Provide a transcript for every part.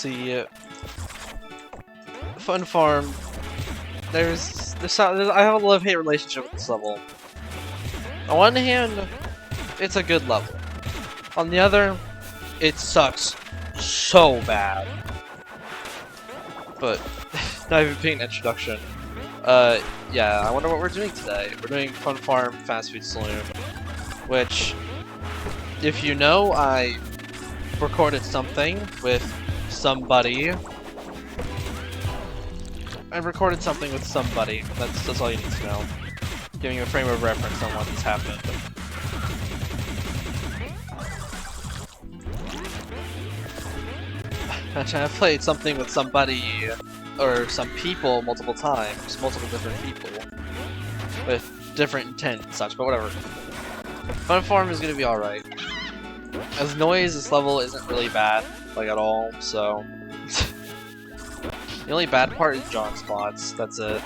see, Fun Farm. There's I have a love-hate relationship with this level. On one hand, it's a good level. On the other, it sucks so bad. But not even paying an introduction. Yeah, I wonder what we're doing today. We're doing Fun Farm Fast Food Saloon, which, if you know, I recorded something with somebody. That's all you need to know. Giving you a frame of reference on what has happened. Actually, I've played something with somebody, or some people, multiple times. Multiple different people. With different intent and such, but whatever. Fun Farm is gonna be alright. As noise, this level isn't really bad, like at all, so... The only bad part is John spots, that's it.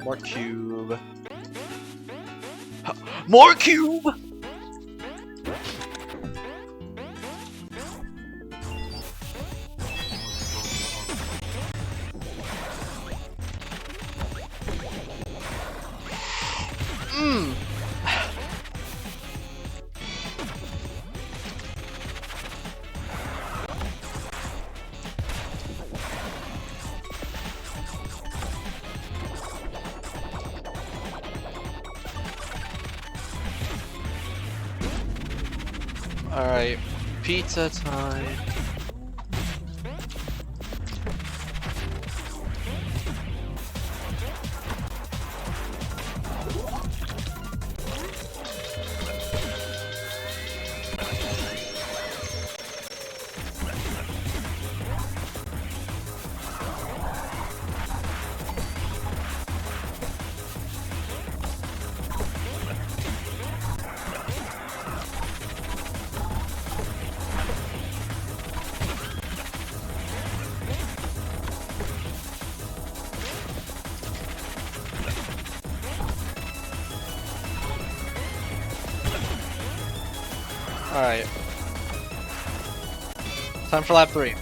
More cube. More cube! Alright, pizza time. Alright. Time for lap 3.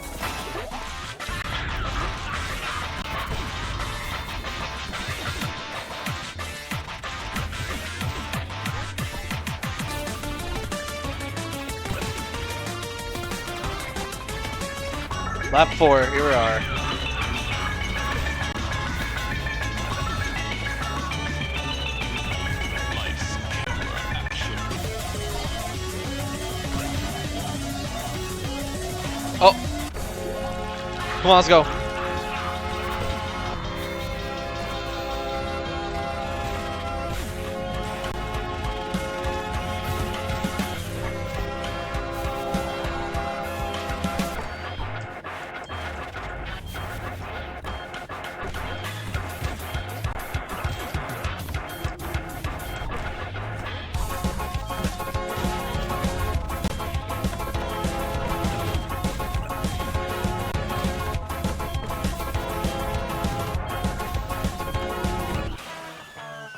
Lap 4, here we are. Oh! Come on, let's go.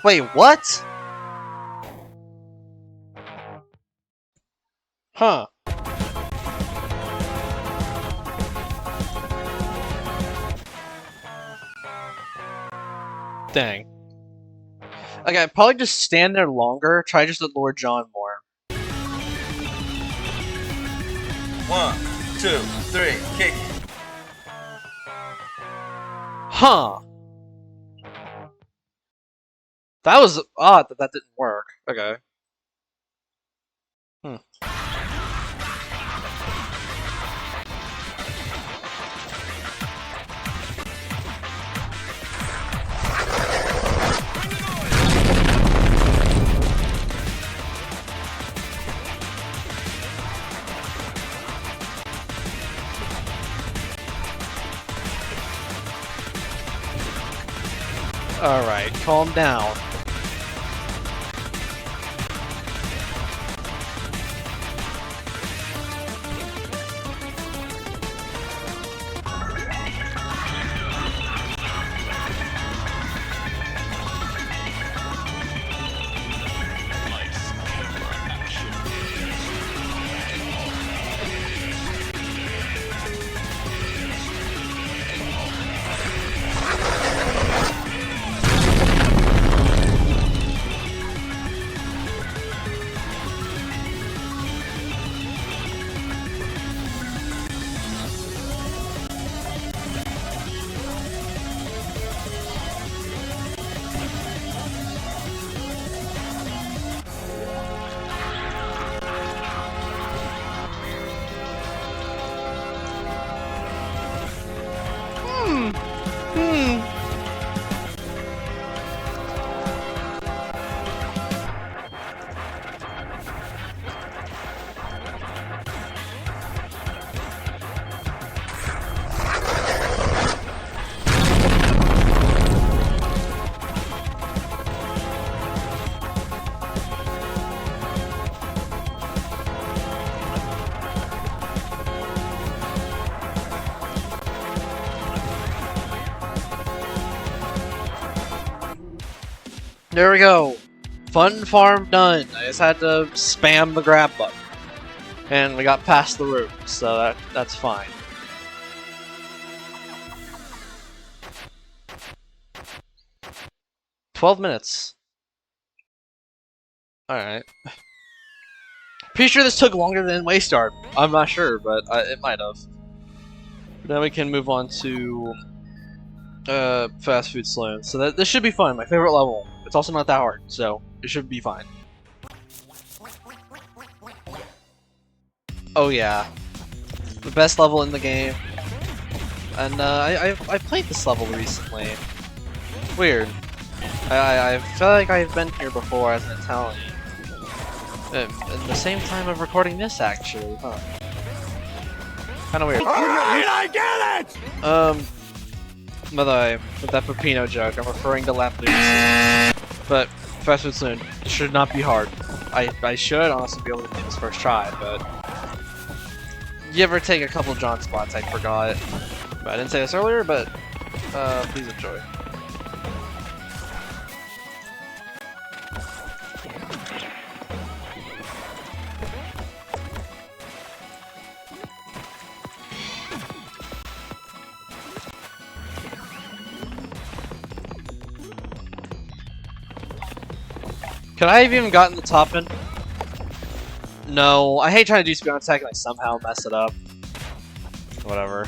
Wait, what? Huh. Dang. Okay, I'd probably just stand there longer, try just to lure John more. 1, 2, 3, kick. Huh. That was odd that didn't work. Okay. Alright, calm down. There we go. Fun farm done. I just had to spam the grab button. And we got past the room, so that's fine. "12 minutes. Alright. Pretty sure this took longer than Waystart. I'm not sure, but it might have. Now we can move on to Fast Food Saloon. So this should be fun. My favorite level. It's also not that hard, so it should be fine. Oh yeah, the best level in the game. And I played this level recently. Weird. I feel like I've been here before as an Italian. At the same time of recording this, actually, huh? Kind of weird. Alright, I get it! By the way, with that Peppino joke, I'm referring to Lunacy. But Fast Food Saloon should not be hard. I should honestly be able to do this first try, but you ever take a couple John spots? I forgot. But I didn't say this earlier, but please enjoy. Could I have even gotten the top end? No, I hate trying to do speed on attack and I somehow mess it up. Whatever.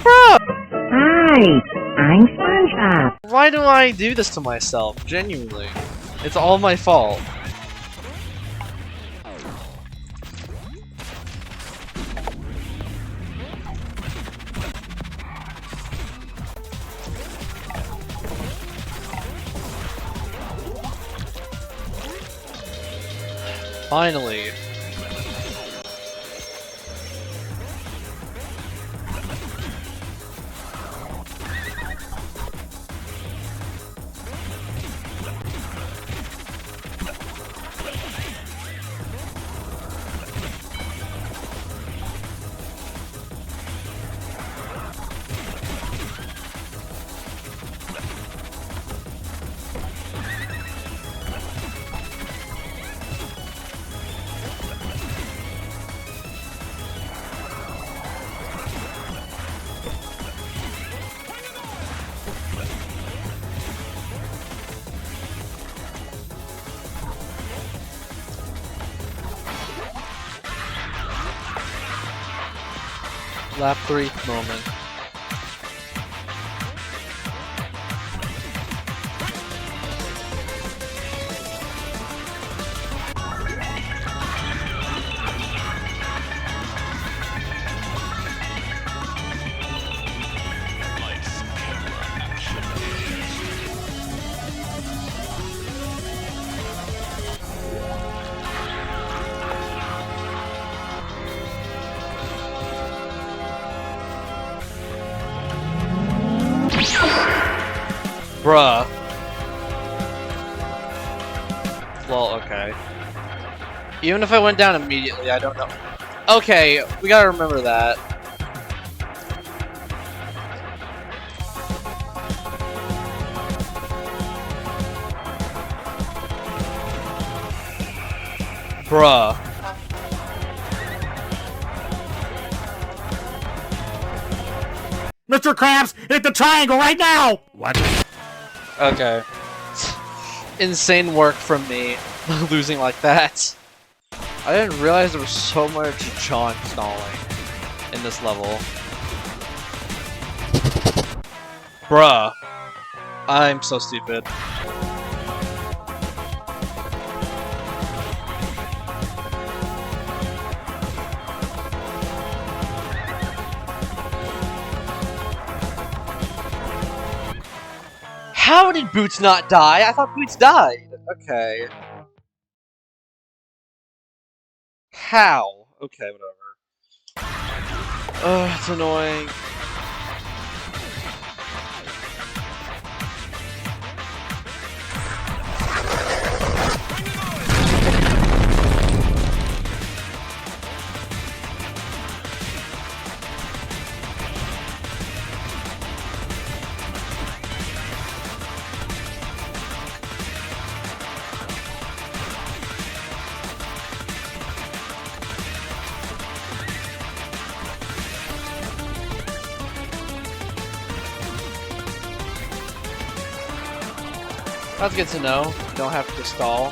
Hi, I'm SpongeBob. Why do I do this to myself? Genuinely. It's all my fault. Finally. Lap 3 moment. Bruh. Well, okay. Even if I went down immediately, I don't know. Okay, we gotta remember that. Bruh. Mr. Krabs, hit the triangle right now! What? Okay. Insane work from me, losing like that. I didn't realize there was so much John stalling in this level. Bruh. I'm so stupid. How did Boots not die? I thought Boots died. Okay. How? Okay, whatever. It's annoying. That's good to know. You don't have to stall.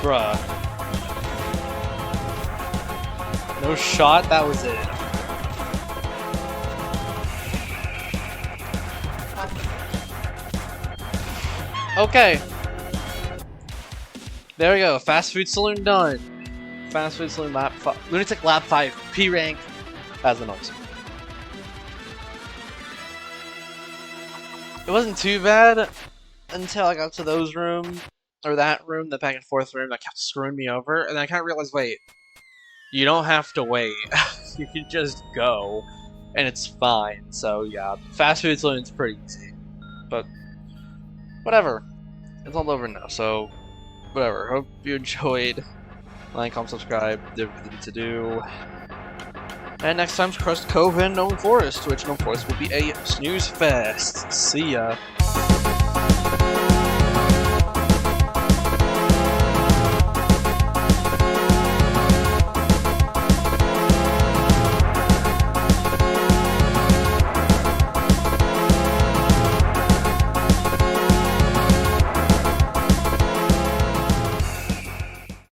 Bruh. No shot, that was it. Okay. There we go. Fast Food Saloon done. Fast Food Saloon lap 5. Lunatic lap 5. P rank as the noise. It wasn't too bad until I got to those rooms. Or that room, the back and forth room that kept screwing me over, and I kind of realized, wait, you don't have to wait. You can just go, and it's fine. So yeah, Fast Food Saloon's pretty easy, but whatever. It's all over now, so whatever. Hope you enjoyed. Like, comment, subscribe, do everything to do. And next time's Crust Cove and Gnome Forest, which Gnome Forest will be a snooze fest. See ya.